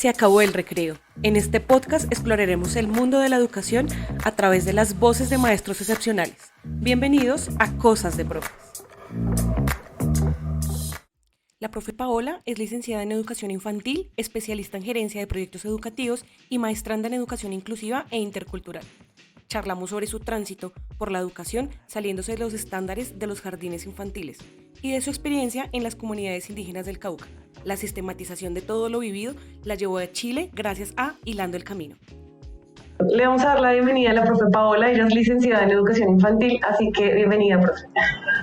Se acabó el recreo. En este podcast exploraremos el mundo de la educación a través de las voces de maestros excepcionales. Bienvenidos a Cosas de Profes. La profe Paola es licenciada en Educación Infantil, especialista en Gerencia de Proyectos Educativos y maestranda en Educación Inclusiva e Intercultural. Charlamos sobre su tránsito por la educación saliéndose de los estándares de los jardines infantiles y de su experiencia en las comunidades indígenas del Cauca. La sistematización de todo lo vivido la llevó a Chile gracias a Hilando el Camino. Le vamos a dar la bienvenida a la profe Paola, ella es licenciada en Educación Infantil, así que bienvenida, profe.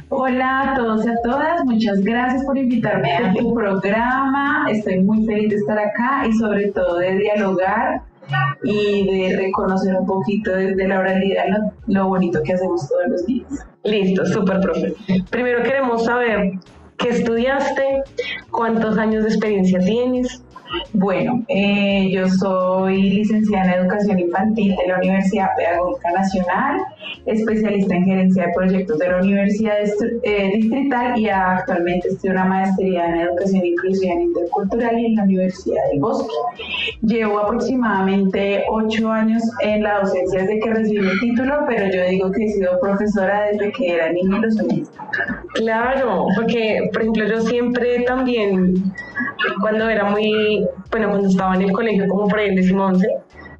Hola a todos y a todas, muchas gracias por invitarme a tu programa, estoy muy feliz de estar acá y sobre todo de dialogar y de reconocer un poquito desde la oralidad lo bonito que hacemos todos los días. Listo, súper, profe. Primero queremos saber qué estudiaste, cuántos años de experiencia tienes. Bueno, yo soy licenciada en Educación Infantil de la Universidad Pedagógica Nacional, especialista en Gerencia de Proyectos de la Universidad Distrital y actualmente estudio una maestría en Educación Inclusiva e Intercultural y en la Universidad del Bosque. Llevo aproximadamente 8 años en la docencia desde que recibí mi título, pero yo digo que he sido profesora desde que era niña y lo soy. Claro, porque, por ejemplo, yo siempre también, cuando estaba en el colegio, como por ahí en 11,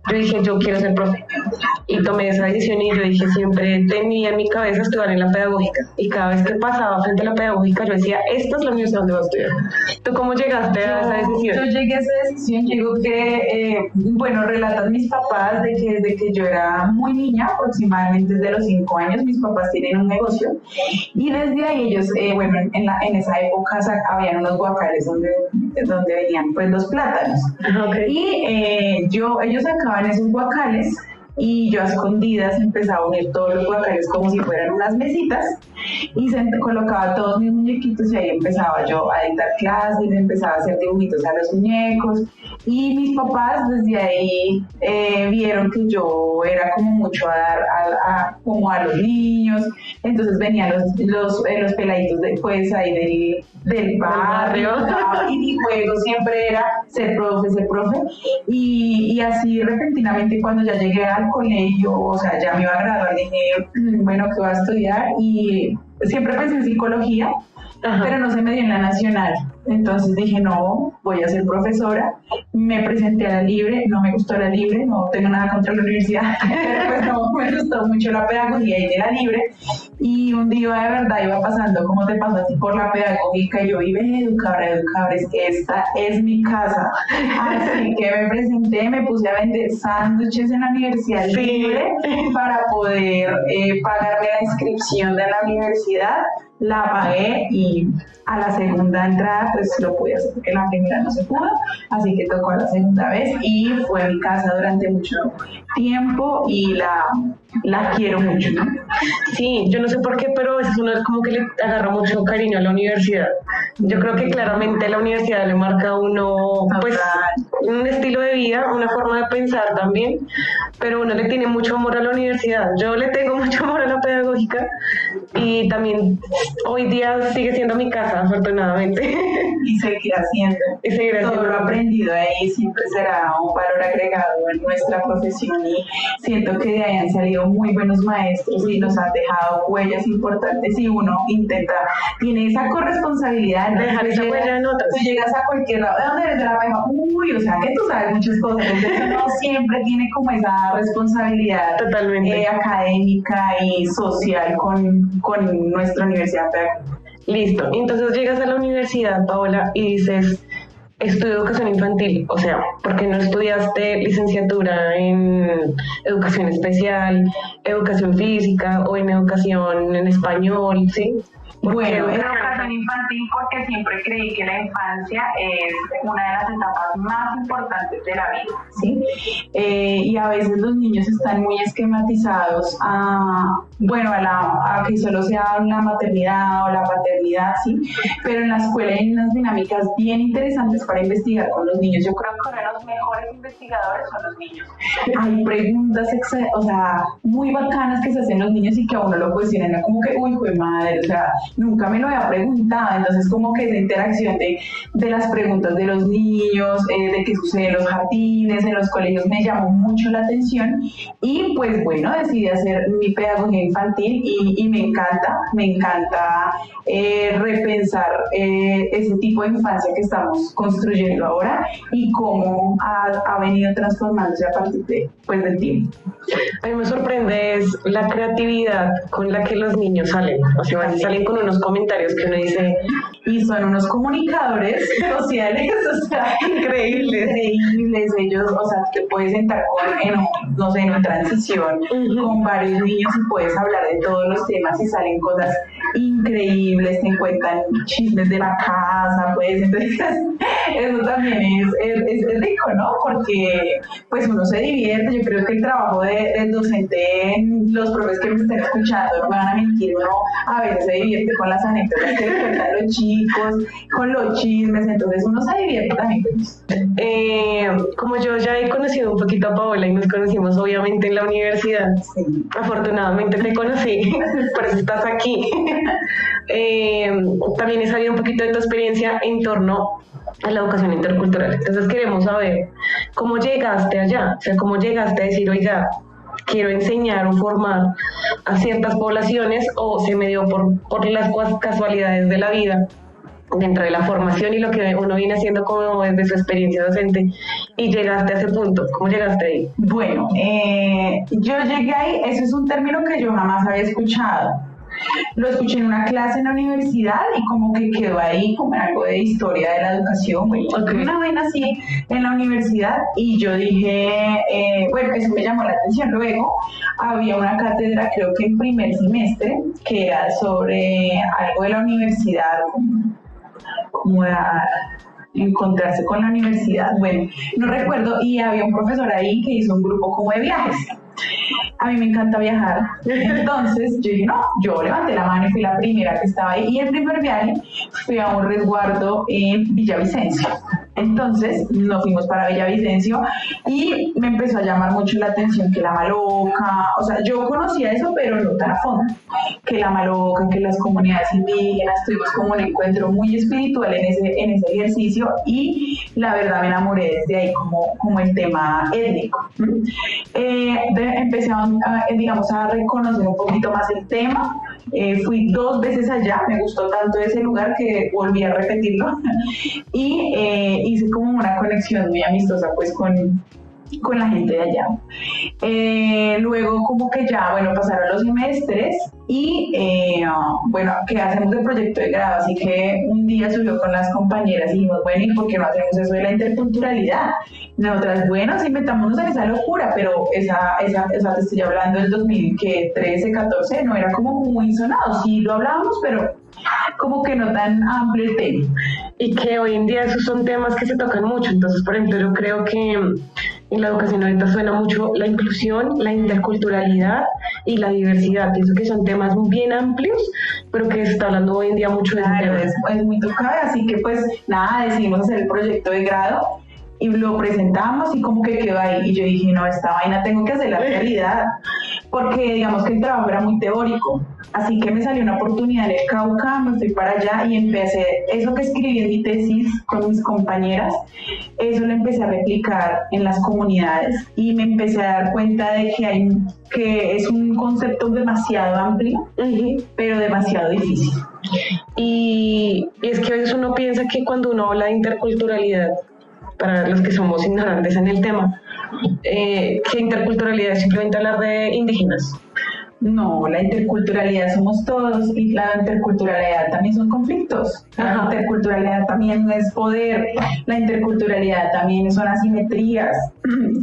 yo dije, yo quiero ser profe. Y tomé esa decisión y yo dije, siempre tenía en mi cabeza estudiar en la pedagógica. Y cada vez que pasaba frente a la pedagógica, yo decía, esta es la universidad donde voy a estudiar. ¿Tú cómo llegaste a esa decisión? Yo llegué a esa decisión, digo que, relatan mis papás de que desde que yo era muy niña, aproximadamente desde los 5 años, mis papás tienen un negocio. Y desde ahí ellos, en esa época habían unos guacales donde venían pues los plátanos. Okay. Y ellos sacaban esos guacales y yo a escondidas empezaba a unir todos los guacales como si fueran unas mesitas y colocaba todos mis muñequitos y ahí empezaba yo a dictar clases, empezaba a hacer dibujitos a los muñecos y mis papás desde ahí vieron que yo era como mucho a dar a los niños, entonces venían los peladitos del barrio y mi juego siempre era ser profe y así repentinamente cuando ya llegué al colegio, o sea, ya me iba a graduar, dije, bueno, ¿qué voy a estudiar? Y siempre pensé en psicología, pero no se me dio en la nacional. Entonces dije, no, voy a ser profesora. Me presenté a la libre, no me gustó la libre, no tengo nada contra la universidad, pero pues no, me gustó mucho la pedagogía y de la libre. Y un día de verdad iba pasando, como te pasó a ti, por la pedagógica, y yo iba educadores, esta es mi casa. Así que me presenté, me puse a vender sándwiches en la universidad libre para poder pagarme la inscripción de la universidad. La pagué y a la segunda entrada pues lo pude hacer porque la primera no se pudo, así que tocó la segunda vez y fue mi casa durante mucho tiempo y la quiero mucho, ¿no? Sí, yo no sé por qué, pero a veces uno como que le agarra mucho cariño a la universidad. Yo creo que claramente la universidad le marca a uno pues un estilo de vida, una forma de pensar también, pero uno le tiene mucho amor a la universidad. Yo le tengo mucho amor a la pedagógica y también hoy día sigue siendo mi casa, afortunadamente. Y seguirá siendo. Todo lo aprendido ahí siempre será un valor agregado en nuestra profesión y siento que de ahí han salido muy buenos maestros y nos han dejado huellas importantes y uno tiene esa corresponsabilidad de dejar esa huella en otros. Tú llegas a cualquier lado, ¿de dónde eres? De la Meja? O sea que tú sabes muchas cosas, entonces uno siempre tiene como esa responsabilidad académica y social con nuestra universidad pedagógica. Listo, entonces llegas a la universidad, Paola, y dices, estudio educación infantil, o sea, ¿por qué no estudiaste licenciatura en educación especial, educación física o en educación en español, sí? Bueno, en educación infantil porque siempre creí que la infancia es una de las etapas más importantes de la vida, ¿sí? Y a veces los niños están muy esquematizados a bueno, a que solo sea la maternidad o la paternidad, sí, pero en la escuela hay unas dinámicas bien interesantes para investigar con los niños. Yo creo que uno de los mejores investigadores son los niños. Hay preguntas, o sea, muy bacanas que se hacen los niños y que a uno lo cuestionan, ¿no? Como que, uy, pues madre, o sea, nunca me lo había preguntado. Entonces, como que esa interacción de las preguntas de los niños, de qué sucede en los jardines, en los colegios, me llamó mucho la atención y pues bueno, decidí hacer mi pedagogía infantil y me encanta repensar ese tipo de infancia que estamos construyendo ahora y cómo ha venido transformándose a partir del tiempo. A mí me sorprende es la creatividad con la que los niños salen, o sea, salen con unos comentarios que uno dice, y son unos comunicadores sociales, o sea, increíbles. Ellos, o sea, te puedes sentar en una transición con varios niños y puedes hablar de todos los temas y salen cosas increíbles, te cuentan chismes de la casa, pues, entonces eso también es rico, ¿no? Porque pues uno se divierte. Yo creo que el trabajo del docente, los profes que me estén escuchando no me van a mentir, uno a veces se divierte con las anécdotas que le cuentan los chicos, con los chismes, entonces uno se divierte también con eso. Como yo ya he conocido un poquito a Paola y nos conocimos obviamente en la universidad, sí. Afortunadamente te conocí, por eso estás aquí. También he sabido un poquito de tu experiencia en torno a la educación intercultural. Entonces queremos saber cómo llegaste allá, o sea, cómo llegaste a decir, oiga, quiero enseñar o formar a ciertas poblaciones, o se me dio por las casualidades de la vida dentro de la formación y lo que uno viene haciendo como desde su experiencia docente, y llegaste a ese punto. ¿Cómo llegaste ahí? Bueno, yo llegué ahí, eso es un término que yo jamás había escuchado. Lo escuché en una clase en la universidad y como que quedó ahí como algo de historia de la educación, una vaina así en la universidad, y yo dije, bueno, eso me llamó la atención. Luego había una cátedra, creo que en primer semestre, que era sobre algo de la universidad, como encontrarse con la universidad, bueno, no recuerdo, y había un profesor ahí que hizo un grupo como de viajes. A mí me encanta viajar, entonces yo dije, no, yo levanté la mano y fui la primera que estaba ahí, y el primer viaje fui a un resguardo en Villavicencio. Entonces nos fuimos para Villavicencio y me empezó a llamar mucho la atención que la Maloca, o sea, yo conocía eso, pero no tan a fondo, que la Maloca, que las comunidades indígenas, tuvimos como un encuentro muy espiritual en ese ejercicio, y la verdad me enamoré desde ahí como el tema étnico. Empecé a reconocer un poquito más el tema. Fui 2 veces allá, me gustó tanto ese lugar que volví a repetirlo y hice como una conexión muy amistosa pues con la gente de allá. Luego como que ya, bueno, pasaron los semestres y bueno, ¿qué hacemos de proyecto de grado? Así que un día subió con las compañeras y dijimos, bueno, ¿y por qué no hacemos eso de la interculturalidad? Nosotras, bueno, sí, metámonos en esa locura, pero esa te estoy hablando del 2013, 14, no era como muy sonado, sí lo hablábamos, pero como que no tan amplio el tema. Y que hoy en día esos son temas que se tocan mucho. Entonces, por ejemplo, yo creo que en la educación ahorita suena mucho la inclusión, la interculturalidad y la diversidad. Pienso que son temas bien amplios, pero que se está hablando hoy en día mucho de ese tema. Es muy tocado, así que pues nada, decidimos hacer el proyecto de grado y lo presentamos y como que quedó ahí, y yo dije, no, esta vaina tengo que hacer la realidad, porque digamos que el trabajo era muy teórico, así que me salió una oportunidad en el Cauca, me fui para allá y empecé eso que escribí en mi tesis con mis compañeras, eso lo empecé a replicar en las comunidades y me empecé a dar cuenta de que es un concepto demasiado amplio, pero demasiado difícil. Y es que a veces uno piensa que cuando uno habla de interculturalidad, para los que somos ignorantes en el tema, que interculturalidad es simplemente hablar de indígenas. No, la interculturalidad somos todos, y la interculturalidad también son conflictos. La interculturalidad también es poder, la interculturalidad también son asimetrías.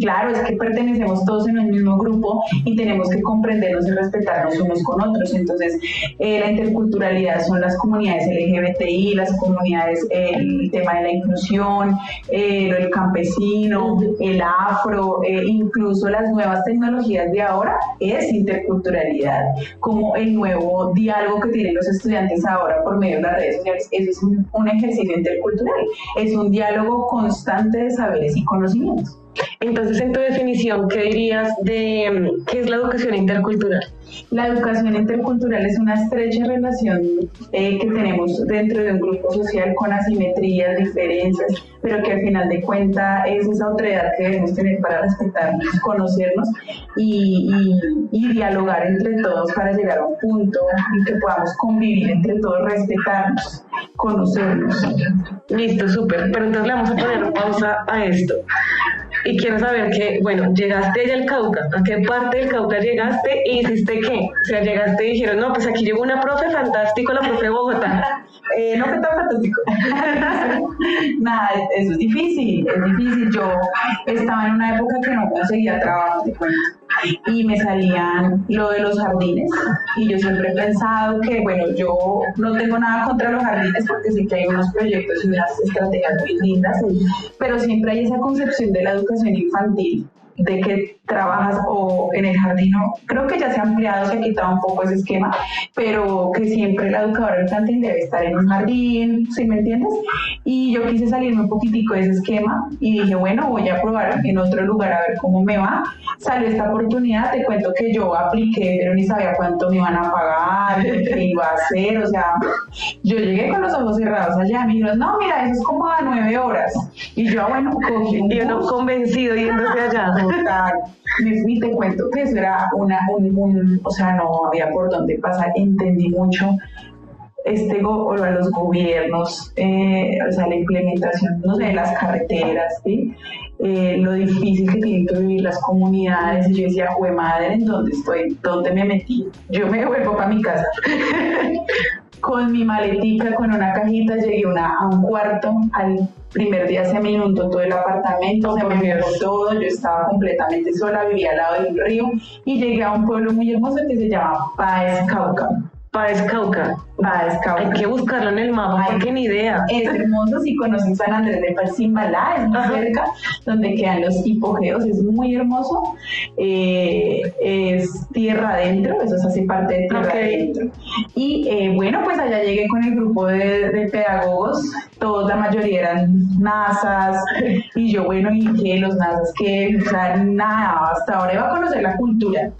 Claro, es que pertenecemos todos en el mismo grupo y tenemos que comprendernos y respetarnos unos con otros. Entonces, la interculturalidad son las comunidades LGBTI, las comunidades, el tema de la inclusión, el campesino, el afro, incluso las nuevas tecnologías de ahora es interculturalidad. interculturalidad, como el nuevo diálogo que tienen los estudiantes ahora por medio de las redes sociales. Eso es un ejercicio intercultural, es un diálogo constante de saberes y conocimientos. Entonces, en tu definición, ¿qué dirías de qué es la educación intercultural? La educación intercultural es una estrecha relación que tenemos dentro de un grupo social con asimetrías, diferencias, pero que al final de cuentas es esa otredad que debemos tener para respetarnos, conocernos y dialogar entre todos para llegar a un punto en que podamos convivir entre todos, respetarnos, conocernos. Listo, súper. Pero entonces le vamos a poner pausa a esto. Y quiero saber que, bueno, llegaste allá al Cauca. ¿A qué parte del Cauca llegaste y hiciste qué? O sea, llegaste y dijeron, no, pues aquí llegó una profe fantástico, la profe Bogotá. No fue tan fantástico. Nada, eso es difícil, es difícil. Yo estaba en una época que no conseguía trabajo, te cuento. Y me salían lo de los jardines y yo siempre he pensado que, bueno, yo no tengo nada contra los jardines porque sé que hay unos proyectos y unas estrategias muy lindas, pero siempre hay esa concepción de la educación infantil de que trabajas o en el jardín, creo que ya se ha ampliado, se ha quitado un poco ese esquema, pero que siempre la educadora infantil debe estar en un jardín, ¿sí me entiendes? Y yo quise salirme un poquitico de ese esquema y dije, bueno, voy a probar en otro lugar a ver cómo me va. Salió esta oportunidad, te cuento que yo apliqué, pero ni sabía cuánto me iban a pagar, qué iba a hacer, o sea, yo llegué con los ojos cerrados allá, me dijeron, no, mira, eso es como a 9 horas. Y yo, bueno, cogí un Y uno bus. convencido yéndose allá. Total. Me fui, te cuento que eso era o sea, no había por dónde pasar, entendí mucho a los gobiernos, o sea, la implementación, no sé, de las carreteras, ¿sí? Lo difícil que tienen que vivir las comunidades, y yo decía, jue madre, ¿en dónde estoy? ¿Dónde me metí? Yo me vuelvo para mi casa. Con mi maletica, con una cajita, llegué a un cuarto. Al primer día se me inundó todo el apartamento, se me mojó todo, yo estaba completamente sola, vivía al lado del río y llegué a un pueblo muy hermoso que se llama Páez Cauca. Páez Cauca. Páez Cauca. Hay que buscarlo en el mapa porque ni idea. Es hermoso, si conocen San Andrés de Palzimbalá, es muy cerca, donde quedan los hipogeos, es muy hermoso. Es tierra adentro, eso se hace parte de tierra adentro. Y bueno, pues allá llegué con el grupo de pedagogos, todos, la mayoría eran nazas, y yo, bueno, ¿y qué? Los nazas, ¿qué? O sea, nada, hasta ahora iba a conocer la cultura.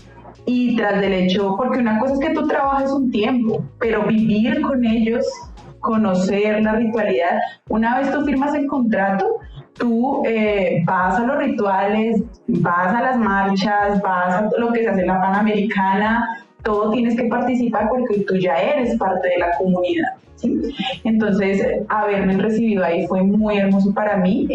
Y tras del hecho, porque una cosa es que tú trabajes un tiempo, pero vivir con ellos, conocer la ritualidad, una vez tú firmas el contrato, tú vas a los rituales, vas a las marchas, vas a lo que se hace en la Panamericana, todo tienes que participar porque tú ya eres parte de la comunidad, ¿sí? Entonces, haberme recibido ahí fue muy hermoso para mí.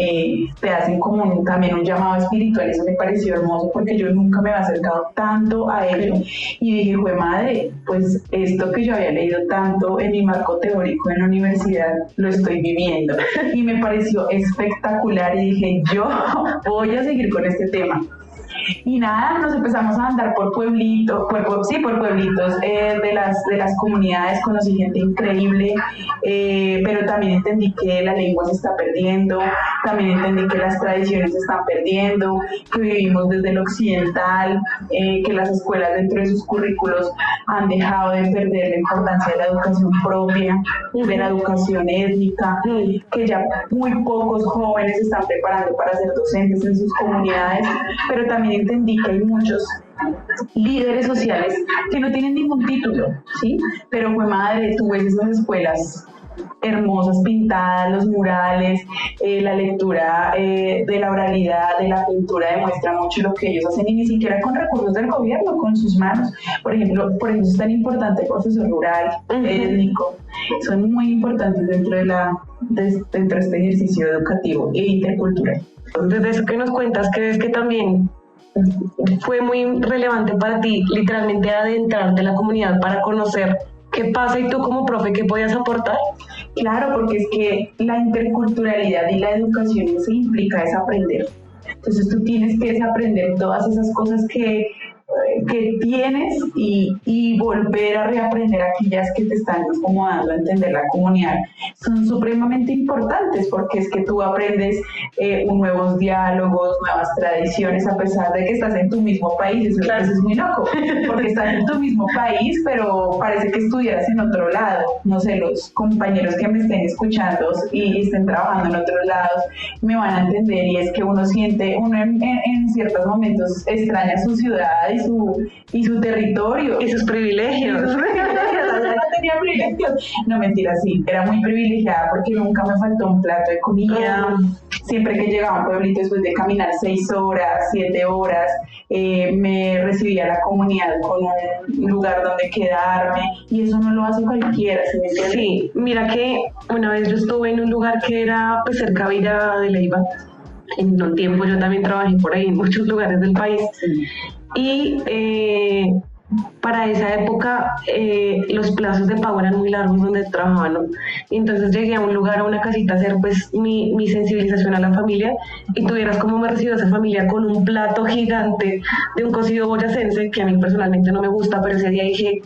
Te hacen como también un llamado espiritual, eso me pareció hermoso porque yo nunca me había acercado tanto a ello y dije, jue madre, pues esto que yo había leído tanto en mi marco teórico en la universidad, lo estoy viviendo y me pareció espectacular y dije, yo voy a seguir con este tema. Y nada, nos empezamos a andar por pueblitos de las comunidades, conocí gente increíble, pero también entendí que la lengua se está perdiendo, también entendí que las tradiciones se están perdiendo, que vivimos desde el occidental, que las escuelas dentro de sus currículos han dejado de perder la importancia de la educación propia, de la educación étnica, que ya muy pocos jóvenes se están preparando para ser docentes en sus comunidades, pero también entendí que hay muchos líderes sociales que no tienen ningún título, ¿sí? Pero fue madre, tú ves esas escuelas hermosas, pintadas, los murales, la lectura de la oralidad, de la pintura demuestra mucho lo que ellos hacen y ni siquiera con recursos del gobierno, con sus manos. Por ejemplo, por eso es tan importante el profesor rural, étnico, son muy importantes dentro de este ejercicio educativo e intercultural. Desde eso que nos cuentas, ¿crees que también fue muy relevante para ti literalmente adentrarte en la comunidad para conocer qué pasa y tú como profe qué podías aportar? Claro, porque es que la interculturalidad y la educación se implica es aprender. Entonces tú tienes que desaprender todas esas cosas que que tienes y volver a reaprender aquellas que te están como dando a entender la comunidad son supremamente importantes, porque es que tú aprendes nuevos diálogos, nuevas tradiciones, a pesar de que estás en tu mismo país. Eso claro. Es muy loco, porque estás en tu mismo país, pero parece que estuvieras en otro lado. No sé, los compañeros que me estén escuchando y estén trabajando en otros lados me van a entender, y es que uno siente, en ciertos momentos extraña su ciudad y su territorio. Y sus privilegios. No tenía privilegios. No, mentira, sí, era muy privilegiada porque nunca me faltó un plato de comida. Siempre que llegaba a un pueblito, después de caminar 6 horas, 7 horas, me recibía la comunidad con un lugar donde quedarme, y eso no lo hace cualquiera, ¿sí me entiendes? Sí, mira que una vez yo estuve en un lugar que era pues cerca de Villa de Leyva. En un tiempo yo también trabajé por ahí en muchos lugares del país. Sí. Y para esa época los plazos de pago eran muy largos donde trabajaba, ¿no? Y entonces llegué a un lugar, a una casita, a hacer pues mi sensibilización a la familia, y tuvieras como me recibió esa familia con un plato gigante de un cocido boyacense, que a mí personalmente no me gusta, pero ese día dije,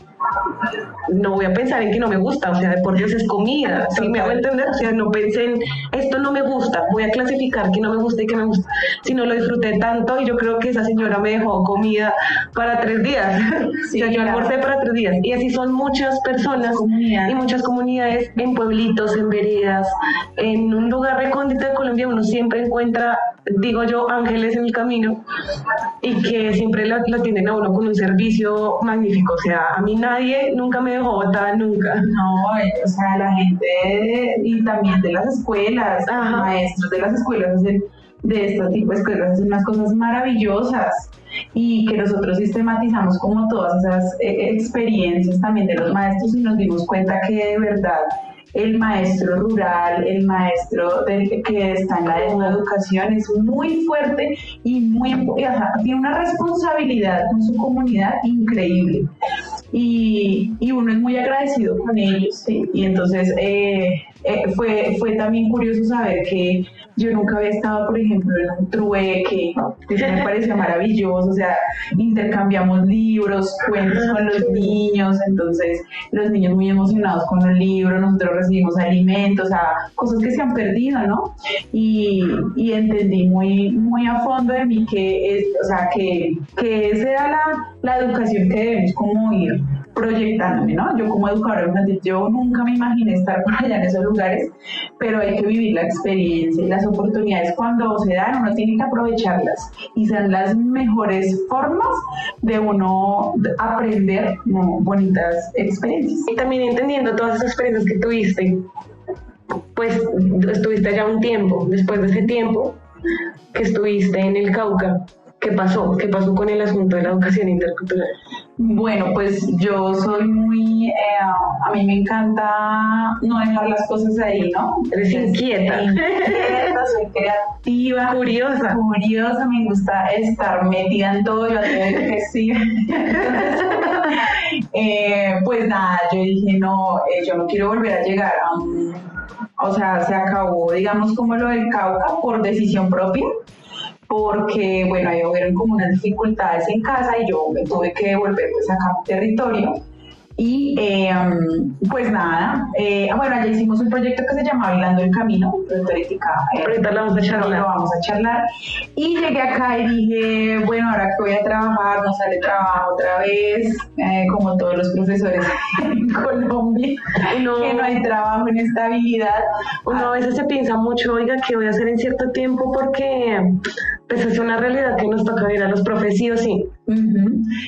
no voy a pensar en que no me gusta, o sea, de por Dios es comida, ¿sí me hago entender? O sea, no pensé en esto no me gusta, voy a clasificar que no me gusta y que me gusta, sino lo disfruté tanto, y yo creo que esa señora me dejó comida para 3 días. Sí, o sea, yo almorcé para 3 días, y así son muchas personas y muchas comunidades en pueblitos, en veredas, en un lugar recóndito de Colombia. Uno siempre encuentra, digo yo, ángeles en el camino, y que siempre lo atienden a uno con un servicio magnífico. O sea, a mí nadie nunca me dejó botada, nunca. No, o sea, la gente y también de las escuelas, los maestros de las escuelas de este tipo de escuelas hacen unas cosas maravillosas, y que nosotros sistematizamos como todas esas experiencias también de los maestros, y nos dimos cuenta que de verdad el maestro rural, el maestro que está en la educación es muy fuerte y tiene una responsabilidad con su comunidad increíble, y uno es muy agradecido con ellos, ¿sí? Y entonces fue también curioso saber que yo nunca había estado, por ejemplo, en un trueque, que me pareció maravilloso. O sea, intercambiamos libros, cuentos con los niños, entonces los niños muy emocionados con los libros, nosotros recibimos alimentos, o sea, cosas que se han perdido, ¿no? Y entendí muy, muy a fondo de mí que esa era la educación que debemos como ir proyectándome, ¿no? Yo como educadora infantil, yo nunca me imaginé estar por allá en esos lugares, pero hay que vivir la experiencia, y las oportunidades cuando se dan uno tiene que aprovecharlas, y son las mejores formas de uno aprender bonitas experiencias. Y también entendiendo todas esas experiencias que tuviste, pues estuviste allá un tiempo. Después de ese tiempo que estuviste en el Cauca, ¿qué pasó? ¿Qué pasó con el asunto de la educación intercultural? Bueno, pues yo soy muy, a mí me encanta no dejar las cosas ahí, ¿no? Eres inquieta. Soy creativa. Curiosa, me gusta estar metida en todo, yo tengo que sí. Entonces, pues nada, yo dije, no, yo no quiero volver a llegar a o sea, se acabó, digamos, como lo del Cauca por decisión propia, porque, bueno, ahí hubieron como unas dificultades en casa y yo me tuve que volver pues acá a mi territorio. Y pues nada, bueno, allá hicimos un proyecto que se llama Bailando el Camino, ahorita lo vamos a charlar. Y llegué acá y dije, bueno, ahora que voy a trabajar, no sale trabajo otra vez, como todos los profesores en Colombia, que no hay trabajo en estabilidad. Uno a veces se piensa mucho, oiga, ¿qué voy a hacer en cierto tiempo? Porque pues es una realidad que nos toca ver a los profes sí o sí.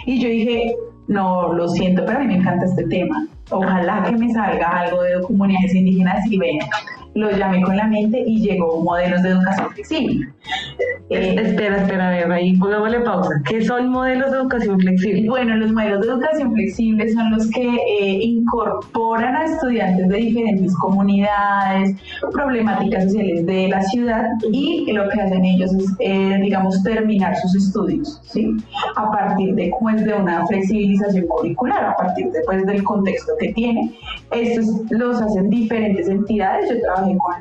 Y yo dije, no, lo siento, pero a mí me encanta este tema. Ojalá que me salga algo de comunidades indígenas, y ven, lo llamé con la mente y llegó modelos de educación flexible. Espera, a ver, ahí pongámosle pausa. ¿Qué son modelos de educación flexible? Bueno, los modelos de educación flexible son los que incorporan a estudiantes de diferentes comunidades, problemáticas sociales de la ciudad, y lo que hacen ellos es, digamos, terminar sus estudios, ¿sí? A partir de una flexibilización curricular, a partir del contexto que tiene. Estos los hacen diferentes entidades. Yo trabajé con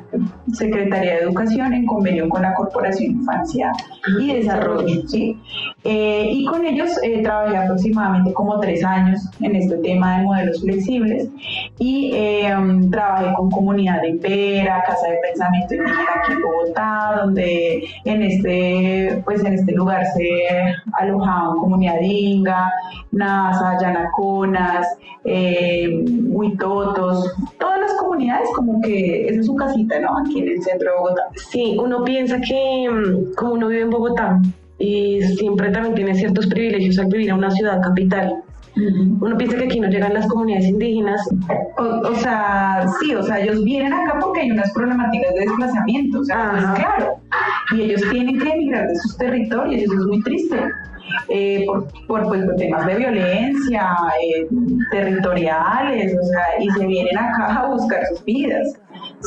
Secretaría de Educación en convenio con la Corporación Infancia y Desarrollo, ¿sí? Y con ellos trabajé aproximadamente como 3 años en este tema de modelos flexibles y trabajé con comunidad de Vera, Casa de Pensamiento Indígena aquí en Bogotá, donde en este lugar se alojaban comunidad Inga, Nasa, Yanaconas, Huitotos, todas las comunidades, como que esa es su casita, ¿no? Aquí en el centro de Bogotá. Sí, uno piensa que como uno vive en Bogotá y siempre también tiene ciertos privilegios al vivir en una ciudad capital. Uno piensa que aquí no llegan las comunidades indígenas. O sea, ellos vienen acá porque hay unas problemáticas de desplazamiento, o sea, pues claro, y ellos tienen que emigrar de sus territorios, y eso es muy triste. Por temas de violencia territoriales, o sea, y se vienen acá a buscar sus vidas,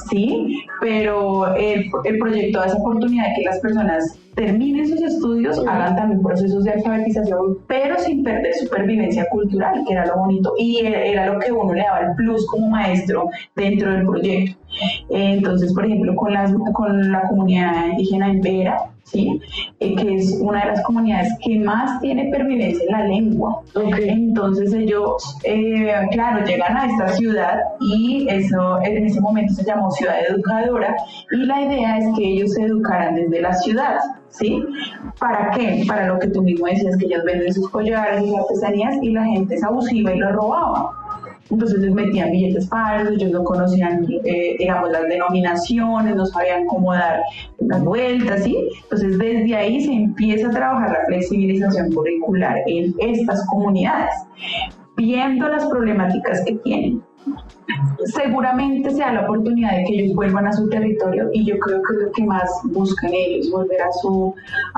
¿sí? Pero el proyecto da esa oportunidad de que las personas terminen sus estudios, hagan también procesos de alfabetización, pero sin perder supervivencia cultural, que era lo bonito, y era lo que uno le daba el plus como maestro dentro del proyecto. Entonces, por ejemplo, con la comunidad indígena en Vera, ¿sí? Que es una de las comunidades que más tiene pervivencia en la lengua. Entonces ellos, claro, llegan a esta ciudad y eso en ese momento se llamó Ciudad Educadora, y la idea es que ellos se educaran desde la ciudad, ¿sí? ¿Para qué? Para lo que tú mismo decías, que ellos venden sus collares y artesanías y la gente es abusiva y lo robaba. Entonces les metían billetes falsos, ellos no conocían, digamos, las denominaciones, no sabían cómo dar las vueltas, ¿sí? Entonces desde ahí se empieza a trabajar la flexibilización curricular en estas comunidades, viendo las problemáticas que tienen. Seguramente se da la oportunidad de que ellos vuelvan a su territorio, y yo creo que es lo que más buscan ellos, volver a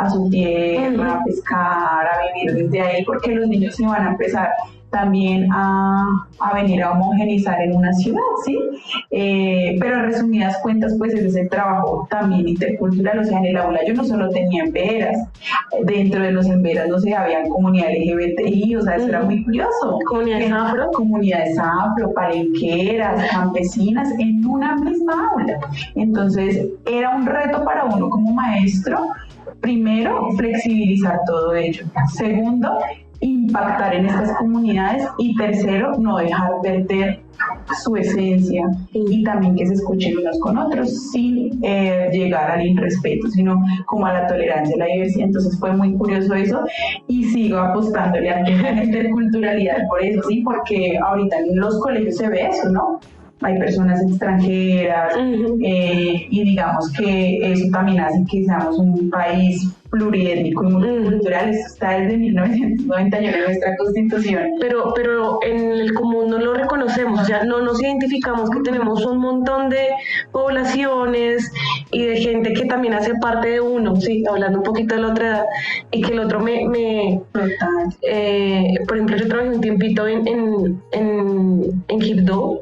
su tierra, a pescar, a vivir desde ahí, porque los niños se van a empezar también a venir a homogenizar en una ciudad, ¿sí? Pero en resumidas cuentas, pues ese es el trabajo también intercultural. O sea, en el aula yo no solo tenía emberas, dentro de los emberas, no sé, había comunidad LGBTI, o sea, eso era muy curioso. Comunidades afro, palenqueras, campesinas, en una misma aula. Entonces, era un reto para uno como maestro, primero, flexibilizar todo ello. Segundo, impactar en estas comunidades, y tercero, no dejar perder su esencia y también que se escuchen unos con otros sin llegar al irrespeto, sino como a la tolerancia y la diversidad. Entonces fue muy curioso eso, y sigo apostándole a la interculturalidad por eso, sí, porque ahorita en los colegios se ve eso, ¿no? Hay personas extranjeras, y digamos que eso también hace que seamos un país pluriétnico y multicultural. Esto está desde 1991 en nuestra Constitución. Pero en el común no lo reconocemos, o sea, no nos identificamos que tenemos un montón de poblaciones y de gente que también hace parte de uno, sí, hablando un poquito de la otra edad, y que el otro por ejemplo, yo trabajé un tiempito en Quibdó,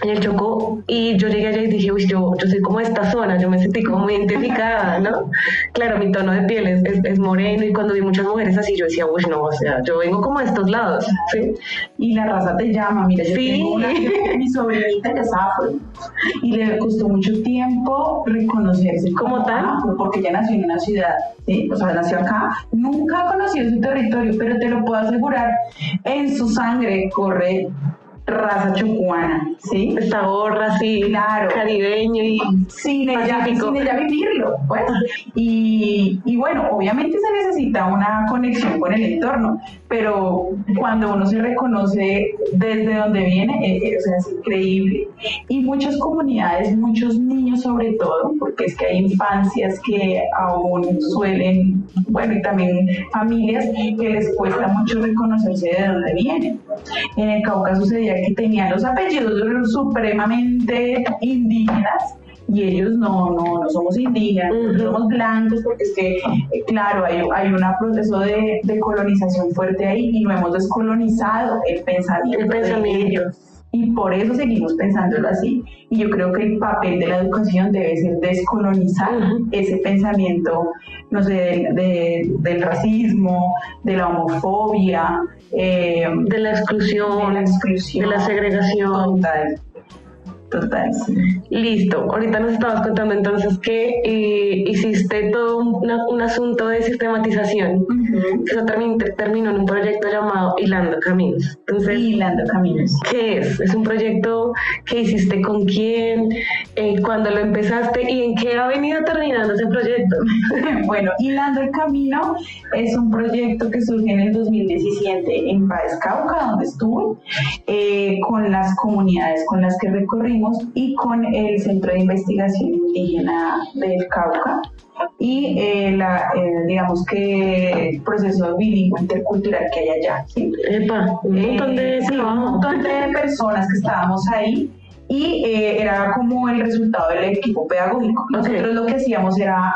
en el Chocó, y yo llegué allá y dije, uy, yo soy como de esta zona, yo me sentí como muy identificada, ¿no? Claro, mi tono de piel es moreno, y cuando vi muchas mujeres así, yo decía, uy, no, o sea, yo vengo como de estos lados, ¿sí? Y la raza te llama, mira, yo sí. tengo mi sobrinita que es afro, y le costó mucho tiempo reconocerse como tal, porque ella nació en una ciudad, ¿sí? O sea, nació acá, nunca ha conocido su territorio, pero te lo puedo asegurar, en su sangre corre raza chocuana, ¿sí? Sabor así, claro, caribeño y sin ella vivirlo, pues. Y bueno, obviamente se necesita una conexión con el entorno, pero cuando uno se reconoce desde donde viene, o sea, es increíble. Y muchas comunidades, muchos niños sobre todo, porque es que hay infancias que aún suelen, bueno, y también familias que les cuesta mucho reconocerse de dónde vienen. En el Cauca sucedía que tenían los apellidos supremamente indígenas, y ellos no somos indígenas, somos blancos, porque es que, claro, hay un proceso de colonización fuerte ahí, y no hemos descolonizado el pensamiento de ellos. Y por eso seguimos pensándolo así. Y yo creo que el papel de la educación debe ser descolonizar ese pensamiento, no sé, del racismo, de la homofobia, de la exclusión, de la segregación. Total, sí. Listo, ahorita nos estabas contando entonces que hiciste todo un asunto de sistematización. Eso terminó en un proyecto llamado Hilando Caminos. Entonces, Hilando Caminos. ¿qué es? ¿Es un proyecto que hiciste con quién? ¿Cuándo lo empezaste? ¿Y en qué ha venido terminando ese proyecto? Bueno, Hilando el Camino es un proyecto que surge en el 2017 en Páez Cauca, donde estuve, con las comunidades con las que recorrimos y con el Centro de Investigación Indígena del Cauca y digamos que el proceso bilingüe intercultural que hay allá. ¿Sí? Un montón de personas que estábamos ahí. Y era como el resultado del equipo pedagógico. Nosotros lo que hacíamos era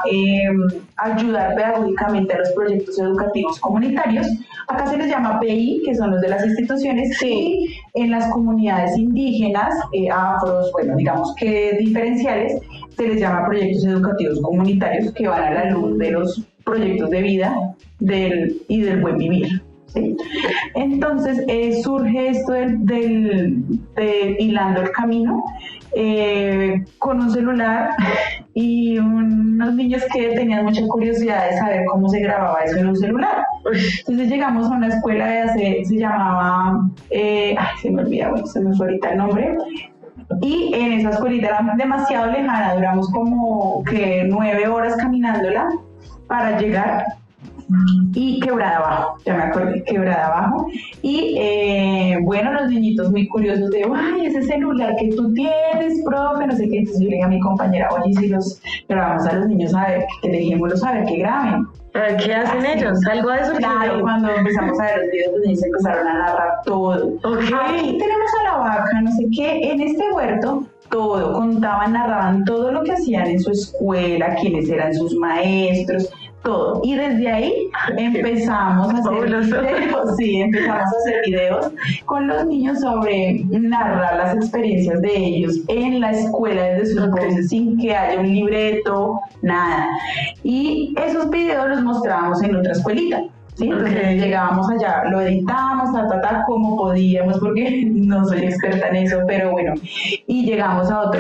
ayudar pedagógicamente a los proyectos educativos comunitarios. Acá se les llama PI, que son los de las instituciones, y en las comunidades indígenas, afros, bueno, digamos que diferenciales, se les llama proyectos educativos comunitarios que van a la luz de los proyectos de vida y del buen vivir. ¿Sí? Entonces surge esto de Hilando el Camino con un celular y unos niños que tenían mucha curiosidad de saber cómo se grababa eso en un celular. Entonces llegamos a una escuela se llamaba, se me olvida, bueno, se me fue ahorita el nombre. Y en esa escuelita era demasiado lejana, duramos como que 9 horas caminándola para llegar. Y Quebrada Abajo, ya me acordé, Quebrada Abajo. Y bueno, los niñitos muy curiosos de, ay, ese celular que tú tienes, profe, no sé qué. Entonces yo le dije a mi compañera, oye, si los grabamos a los niños, a ver, que dejémoslos saber que graben. A ver, ¿qué hacen ellos? Algo de eso. Claro, cuando empezamos a ver los videos, los niños empezaron a narrar todo. Aquí tenemos a la vaca, no sé qué, en este huerto. Todo, contaban, narraban todo lo que hacían en su escuela, quiénes eran sus maestros, todo. Y desde ahí empezamos a hacer videos, empezamos a hacer videos con los niños sobre narrar las experiencias de ellos en la escuela desde sus voces, sin que haya un libreto, nada. Y esos videos los mostrábamos en otra escuelita. ¿Sí? Entonces llegábamos allá, lo editábamos, como podíamos, porque no soy experta en eso, pero bueno, y llegamos a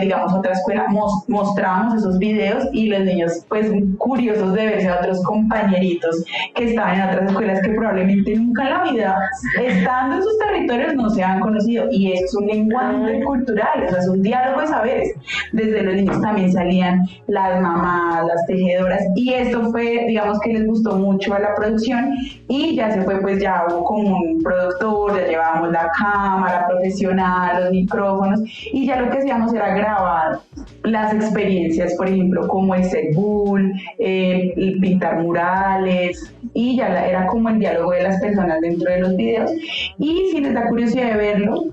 digamos, a otra escuela, mostramos esos videos y los niños, pues, curiosos de verse a otros compañeritos que estaban en otras escuelas que probablemente nunca en la vida, estando en sus territorios, no se han conocido, y eso es un lenguaje cultural, o sea, es un diálogo de saberes. Desde los niños también salían las mamás, las tejedoras, y esto fue, digamos que les gustó mucho a la producción y ya se fue, pues ya hubo como un productor, ya llevábamos la cámara profesional, los micrófonos y ya lo que hacíamos era grabar las experiencias, por ejemplo, como el set bull, el pintar murales y ya era como el diálogo de las personas dentro de los videos. Y si les da curiosidad de verlo,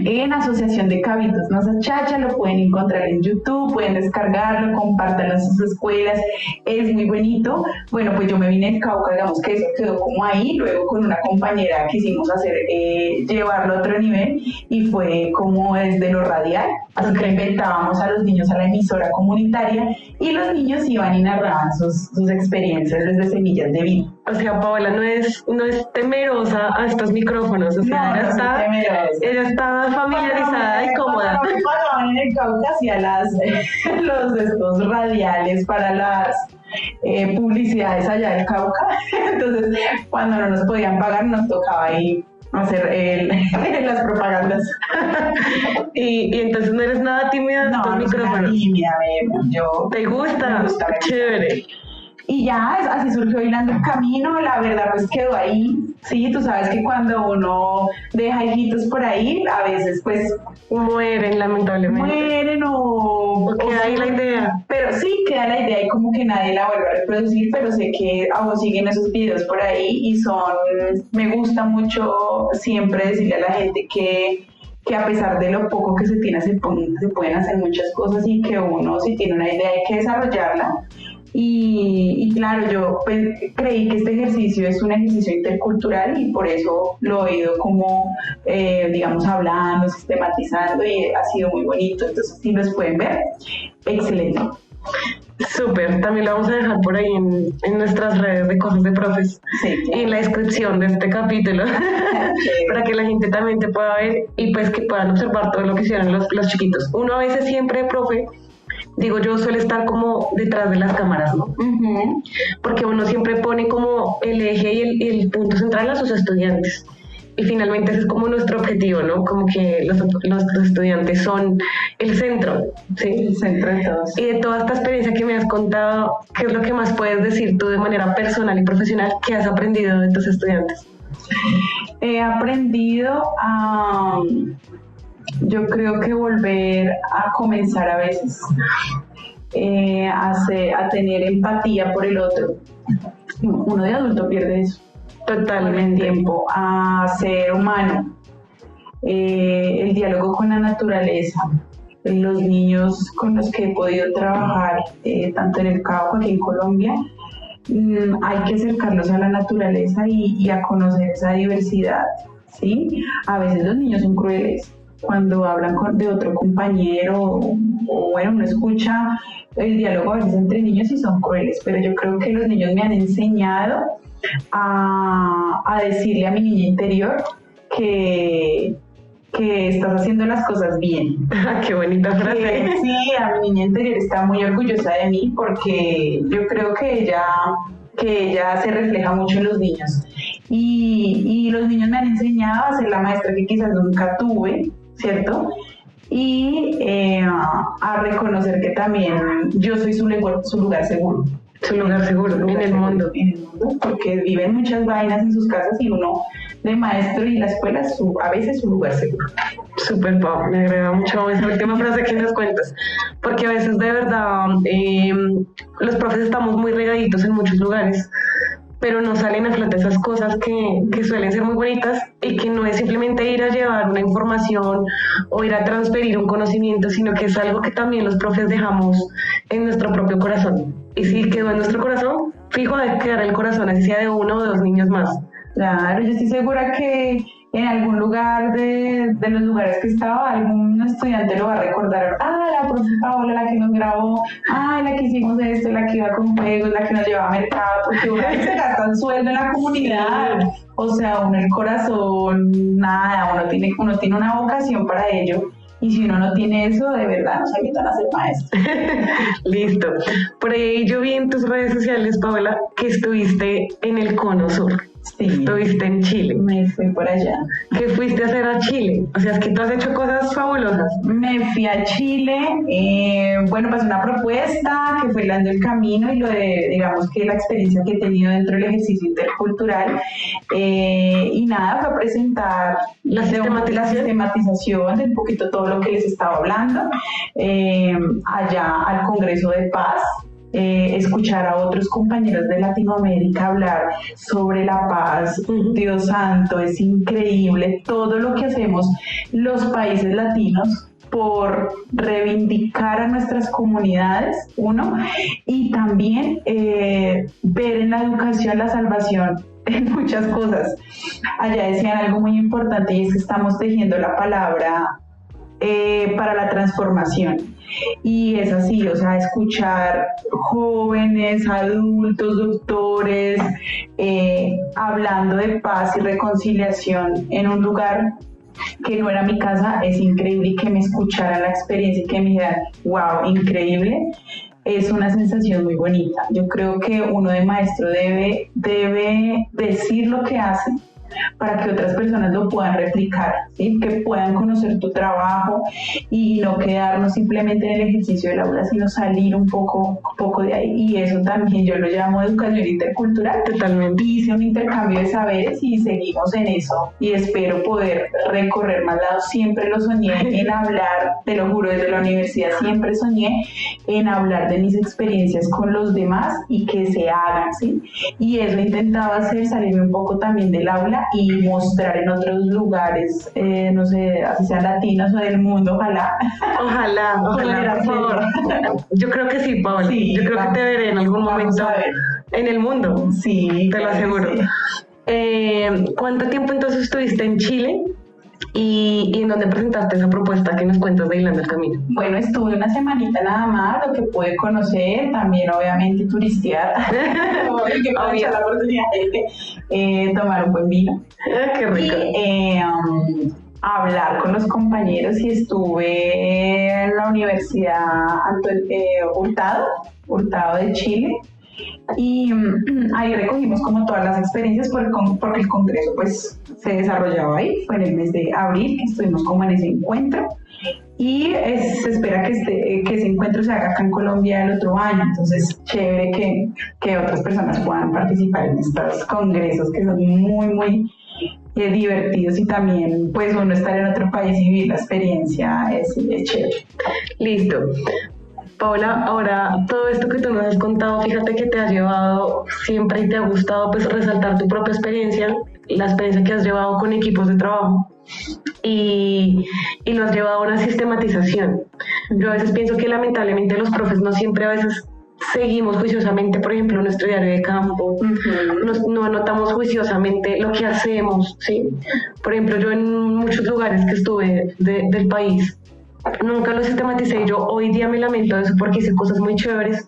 en Asociación de Cabitos Masachacha lo pueden encontrar en YouTube, pueden descargarlo, compártanlo en sus escuelas, es muy bonito. Bueno, pues yo me vine del Cauca, digamos que eso quedó como ahí, luego con una compañera quisimos llevarlo a otro nivel y fue como desde lo radial, así que inventábamos a los niños a la emisora comunitaria y los niños iban y narraban sus experiencias desde semillas de vida. O sea, Paola no es temerosa a estos micrófonos, o sea, ella está familiarizada y cómoda. Cuando me pagaban en el Cauca hacía los estos radiales para las publicidades allá del Cauca, entonces cuando no nos podían pagar nos tocaba ahí hacer las propagandas. y entonces no eres nada tímida de estos micrófonos. No, tímida, ¿Te gusta? Me gusta. Chévere. Y ya, así surgió Hilando el Camino, la verdad pues quedó ahí, sí, tú sabes que cuando uno deja hijitos por ahí, a veces pues mueren lamentablemente. Mueren o queda ahí la idea. Pero sí, queda la idea y como que nadie la vuelve a reproducir, pero sé que aún siguen esos videos por ahí y me gusta mucho siempre decirle a la gente que a pesar de lo poco que se tiene, se pueden hacer muchas cosas y que uno si tiene una idea hay que desarrollarla. Y claro, yo creí que este ejercicio es un ejercicio intercultural y por eso lo he ido como, digamos, hablando, sistematizando y ha sido muy bonito. Entonces, si los pueden ver, excelente. Súper, también lo vamos a dejar por ahí en nuestras redes de Cosas de Profes Sí, y en la descripción de este capítulo para que la gente también te pueda ver y pues que puedan observar todo lo que hicieron los chiquitos. Uno a veces siempre, profe, digo yo, suele estar como detrás de las cámaras, ¿no? Uh-huh. Porque uno siempre pone como el eje y el punto central a sus estudiantes. Y finalmente ese es como nuestro objetivo, ¿no? Como que los estudiantes son el centro, ¿sí? El centro de todos. Y de toda esta experiencia que me has contado, ¿qué es lo que más puedes decir tú de manera personal y profesional que has aprendido de tus estudiantes? He aprendido a, yo creo que volver a comenzar a veces, a tener empatía por el otro. Uno de adulto pierde eso. Totalmente. Tiempo a ser humano, el diálogo con la naturaleza. Los niños con los que he podido trabajar, tanto en el Cauca aquí en Colombia, hay que acercarlos a la naturaleza y a conocer esa diversidad, ¿sí? A veces los niños son crueles cuando hablan de otro compañero o bueno, uno escucha el diálogo a veces entre niños y son crueles, pero yo creo que los niños me han enseñado a decirle a mi niña interior que estás haciendo las cosas bien. Qué bonita frase. Sí, a mi niña interior está muy orgullosa de mí porque yo creo que ella se refleja mucho en los niños. Y los niños me han enseñado a ser la maestra que quizás nunca tuve, ¿cierto? Y a reconocer que también yo soy su lugar seguro. Su lugar seguro en el mundo. En el mundo, porque viven muchas vainas en sus casas y uno de maestro y la escuela es a veces su lugar seguro. Súper, Pau, me agrada mucho esa última frase que nos cuentas, porque a veces de verdad los profes estamos muy regaditos en muchos lugares, pero no salen a flote esas cosas que suelen ser muy bonitas y que no es simplemente ir a llevar una información o ir a transferir un conocimiento, sino que es algo que también los profes dejamos en nuestro propio corazón. Y si quedó en nuestro corazón, fijo de quedar el corazón, así sea de uno o dos niños más. Claro, yo estoy segura que en algún lugar de los lugares que estaba, algún estudiante lo va a recordar. La profe Paola, la que nos grabó, la que hicimos esto, la que iba con juegos, la que nos llevaba a mercado, porque uno se gasta un sueldo en la comunidad. O sea, uno el corazón, nada, uno tiene una vocación para ello. Y si uno no tiene eso, de verdad no se invitan a ser maestro. Listo. Por ahí yo vi en tus redes sociales, Paola, que estuviste en el Cono Sur. Sí. Estuviste en Chile. Me fui por allá. ¿Qué fuiste a hacer a Chile? O sea, es que tú has hecho cosas fabulosas. Me fui a Chile, pasé una propuesta que fue Hilando el Camino y digamos que la experiencia que he tenido dentro del ejercicio intercultural y nada, fue a presentar la sistematización de un poquito todo lo que les estaba hablando allá al Congreso de Paz. Escuchar a otros compañeros de Latinoamérica hablar sobre la paz. Dios santo, es increíble todo lo que hacemos los países latinos por reivindicar a nuestras comunidades, y también ver en la educación la salvación en muchas cosas. Allá decían algo muy importante y es que estamos tejiendo la palabra para la transformación. Y es así, o sea, escuchar jóvenes, adultos, doctores, hablando de paz y reconciliación en un lugar que no era mi casa, es increíble, y que me escucharan la experiencia y que me dijeran, wow, increíble, es una sensación muy bonita. Yo creo que uno de maestro debe decir lo que hace para que otras personas lo puedan replicar, ¿sí? Que puedan conocer tu trabajo y no quedarnos simplemente en el ejercicio del aula, sino salir un poco de ahí. Y eso también yo lo llamo educación intercultural. Totalmente. Hice un intercambio de saberes y seguimos en eso. Y espero poder recorrer más lados. Siempre lo soñé en hablar, te lo juro, desde la universidad siempre soñé en hablar de mis experiencias con los demás y que se hagan, ¿sí? Y eso intentaba hacer, salirme un poco también del aula y mostrar en otros lugares, no sé, así sean latinos o del mundo, ojalá. Ojalá, por favor. Yo creo que sí, Paola. Sí, yo creo que te veré en algún momento en el mundo. Sí, te lo aseguro. Sí. ¿Cuánto tiempo entonces estuviste en Chile? y en dónde presentaste esa propuesta que nos cuentas de Hilando el Camino. Bueno, estuve una semanita nada más, lo que pude conocer, también obviamente turistear, que aprovechar la oportunidad de tomar un buen vino. Qué rico. Y hablar con los compañeros, y estuve en la Universidad Hurtado de Chile, y ahí recogimos como todas las experiencias porque el congreso pues se desarrollaba ahí, fue en el mes de abril que estuvimos como en ese encuentro, y se espera que ese encuentro se haga acá en Colombia el otro año, entonces chévere que otras personas puedan participar en estos congresos que son muy, muy divertidos, y también pues uno estar en otro país y vivir la experiencia es chévere. Listo. Paola, ahora todo esto que tú nos has contado, fíjate que te ha llevado siempre y te ha gustado pues resaltar tu propia experiencia, la experiencia que has llevado con equipos de trabajo y lo has llevado a una sistematización. Yo a veces pienso que lamentablemente los profes no siempre a veces seguimos juiciosamente, por ejemplo, nuestro diario de campo, no anotamos juiciosamente lo que hacemos, ¿sí? Por ejemplo, yo en muchos lugares que estuve del país, nunca lo sistematicé. Yo hoy día me lamento de eso porque hice cosas muy chéveres